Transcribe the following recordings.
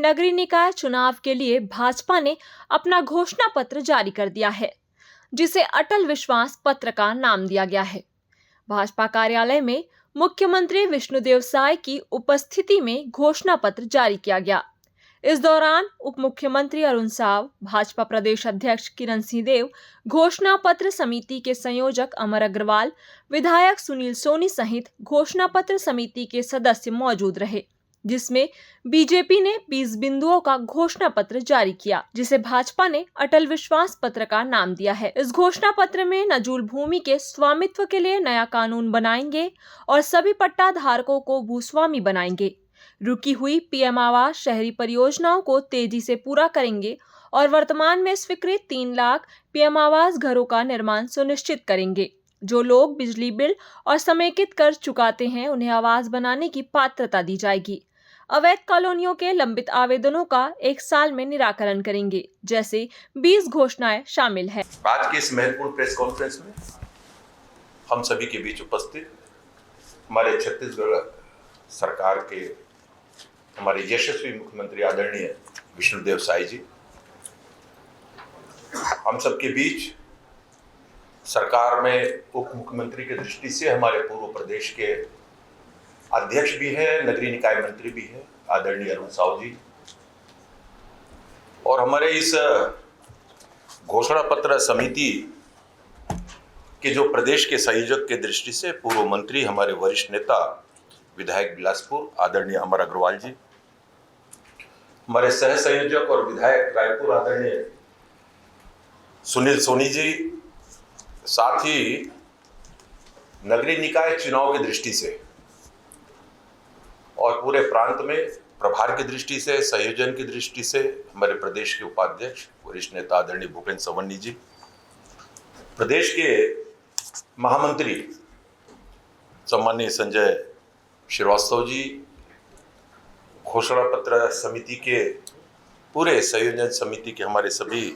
नगरीय निकाय चुनाव के लिए भाजपा ने अपना घोषणा पत्र जारी कर दिया है, जिसे अटल विश्वास पत्र का नाम दिया गया है। भाजपा कार्यालय में मुख्यमंत्री विष्णुदेव साय की उपस्थिति में घोषणा पत्र जारी किया गया। इस दौरान उप मुख्यमंत्री अरुण साव, भाजपा प्रदेश अध्यक्ष किरण सिंह देव, घोषणा पत्र समिति के संयोजक अमर अग्रवाल, विधायक सुनील सोनी सहित घोषणा पत्र समिति के सदस्य मौजूद रहे, जिसमें बीजेपी ने 20 बिंदुओं का घोषणा पत्र जारी किया, जिसे भाजपा ने अटल विश्वास पत्र का नाम दिया है। इस घोषणा पत्र में नजूल भूमि के स्वामित्व के लिए नया कानून बनाएंगे और सभी पट्टा धारकों को भूस्वामी बनाएंगे। रुकी हुई पीएम आवास शहरी परियोजनाओं को तेजी से पूरा करेंगे और वर्तमान में स्वीकृत 3 लाख पीएम आवास घरों का निर्माण सुनिश्चित करेंगे। जो लोग बिजली बिल और समेकित कर चुकाते हैं, उन्हें आवास बनाने की पात्रता दी जाएगी। अवैध कॉलोनियों के लंबित आवेदनों का 1 साल में निराकरण करेंगे। जैसे 20 घोषणाएं शामिल है। आज के इस महत्वपूर्ण प्रेस कॉन्फ्रेंस में हम सभी के बीच उपस्थित हमारे छत्तीसगढ़ सरकार के हमारे यशस्वी मुख्यमंत्री आदरणीय विष्णुदेव साय जी, हम सबके बीच सरकार में उप मुख्यमंत्री की दृष्टि से हमारे पूर्व प्रदेश के अध्यक्ष भी हैं, नगरीय निकाय मंत्री भी हैं, आदरणीय अरुण साव जी, और हमारे इस घोषणा पत्र समिति के जो प्रदेश के संयोजक के दृष्टि से पूर्व मंत्री हमारे वरिष्ठ नेता विधायक बिलासपुर आदरणीय अमर अग्रवाल जी, हमारे सह संयोजक और विधायक रायपुर आदरणीय सुनील सोनी जी, साथ ही नगरीय निकाय चुनाव की दृष्टि से और पूरे प्रांत में प्रभार की दृष्टि से, संयोजन की दृष्टि से हमारे प्रदेश के उपाध्यक्ष वरिष्ठ नेता आदरणीय भूपेंद्र सवन्नी जी, प्रदेश के महामंत्री सम्माननीय संजय श्रीवास्तव जी, घोषणा पत्र समिति के पूरे संयोजन समिति के हमारे सभी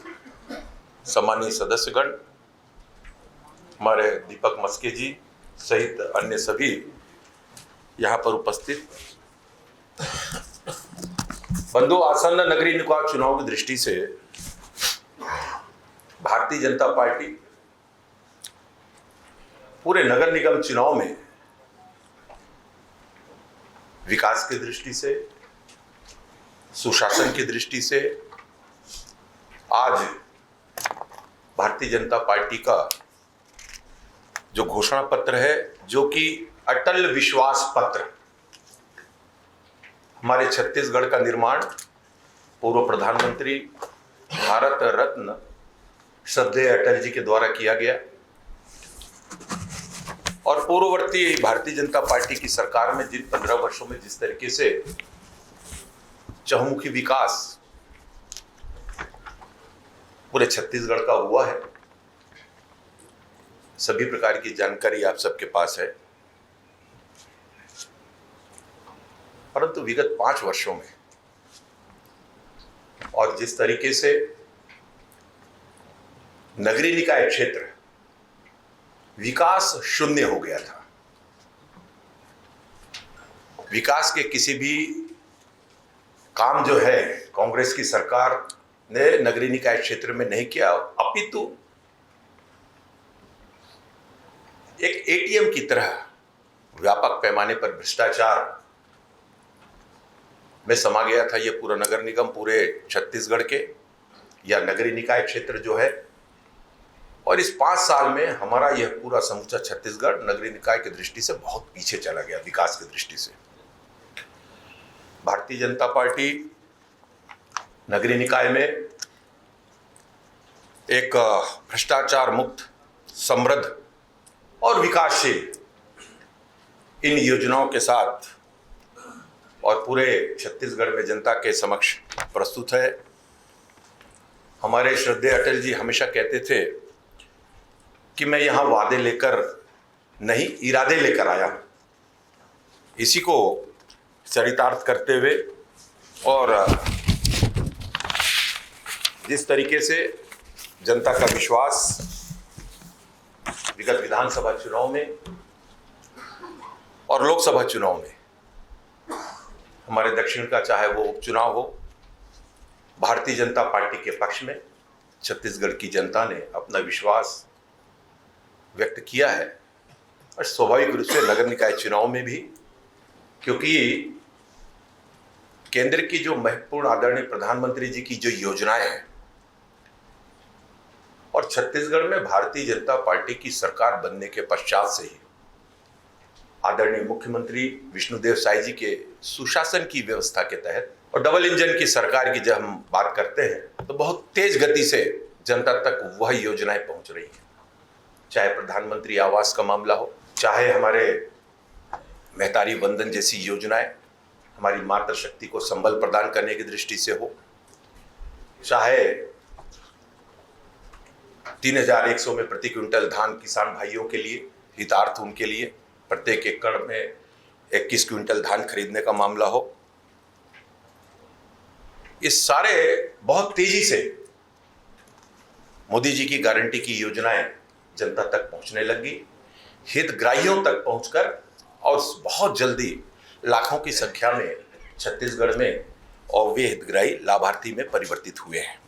सम्मानीय सदस्यगण, हमारे दीपक मस्के जी सहित अन्य सभी यहाँ पर उपस्थित बंधु, आसन्न नगरीय निकाय चुनाव की दृष्टि से भारतीय जनता पार्टी पूरे नगर निगम चुनाव में विकास की दृष्टि से, सुशासन की दृष्टि से आज भारतीय जनता पार्टी का जो घोषणा पत्र है, जो कि अटल विश्वास पत्र, हमारे छत्तीसगढ़ का निर्माण पूर्व प्रधानमंत्री भारत रत्न श्रद्धेय अटल जी के द्वारा किया गया और पूर्ववर्ती भारतीय जनता पार्टी की सरकार में जिन 15 वर्षों में जिस तरीके से चहुमुखी विकास पूरे छत्तीसगढ़ का हुआ है, सभी प्रकार की जानकारी आप सबके पास है। परंतु विगत 5 वर्षों में और जिस तरीके से नगरीय निकाय क्षेत्र विकास शून्य हो गया था, विकास के किसी भी काम जो है कांग्रेस की सरकार ने नगरीय निकाय क्षेत्र में नहीं किया, अपितु एक एटीएम की तरह व्यापक पैमाने पर भ्रष्टाचार में समा गया था ये पूरा नगर निगम, पूरे छत्तीसगढ़ के या नगरीय निकाय क्षेत्र जो है। और इस 5 साल में हमारा यह पूरा समूचा छत्तीसगढ़ नगरीय निकाय की दृष्टि से बहुत पीछे चला गया विकास की दृष्टि से। भारतीय जनता पार्टी नगरीय निकाय में एक भ्रष्टाचार मुक्त, समृद्ध और विकासशील इन योजनाओं के साथ और पूरे छत्तीसगढ़ में जनता के समक्ष प्रस्तुत है। हमारे श्रद्धेय अटल जी हमेशा कहते थे कि मैं यहाँ वादे लेकर नहीं, इरादे लेकर आया हूँ। इसी को चरितार्थ करते हुए और जिस तरीके से जनता का विश्वास विगत विधानसभा चुनाव में और लोकसभा चुनाव में, हमारे दक्षिण का चाहे वो उपचुनाव हो भारतीय जनता पार्टी के पक्ष में छत्तीसगढ़ की जनता ने अपना विश्वास व्यक्त किया है, और स्वाभाविक रूप से नगर निकाय चुनाव में भी, क्योंकि केंद्र की जो महत्वपूर्ण आदरणीय प्रधानमंत्री जी की जो योजनाएं हैं और छत्तीसगढ़ में भारतीय जनता पार्टी की सरकार बनने के पश्चात से ही आदरणीय मुख्यमंत्री विष्णुदेव साय जी के सुशासन की व्यवस्था के तहत और डबल इंजन की सरकार की जब हम बात करते हैं तो बहुत तेज गति से जनता तक वह योजनाएं पहुंच रही हैं। चाहे प्रधानमंत्री आवास का मामला हो, चाहे हमारे महतारी वंदन जैसी योजनाएं हमारी मातृशक्ति को संबल प्रदान करने की दृष्टि से हो, चाहे 3100 में प्रति क्विंटल धान किसान भाइयों के लिए हितार्थ उनके लिए प्रत्येक एकड़ में 21 क्विंटल धान खरीदने का मामला हो, इस सारे बहुत तेजी से मोदी जी की गारंटी की योजनाएं जनता तक पहुंचने लगी, हितग्राहियों तक पहुंचकर, और बहुत जल्दी लाखों की संख्या में छत्तीसगढ़ में और वे हितग्राही लाभार्थी में परिवर्तित हुए हैं।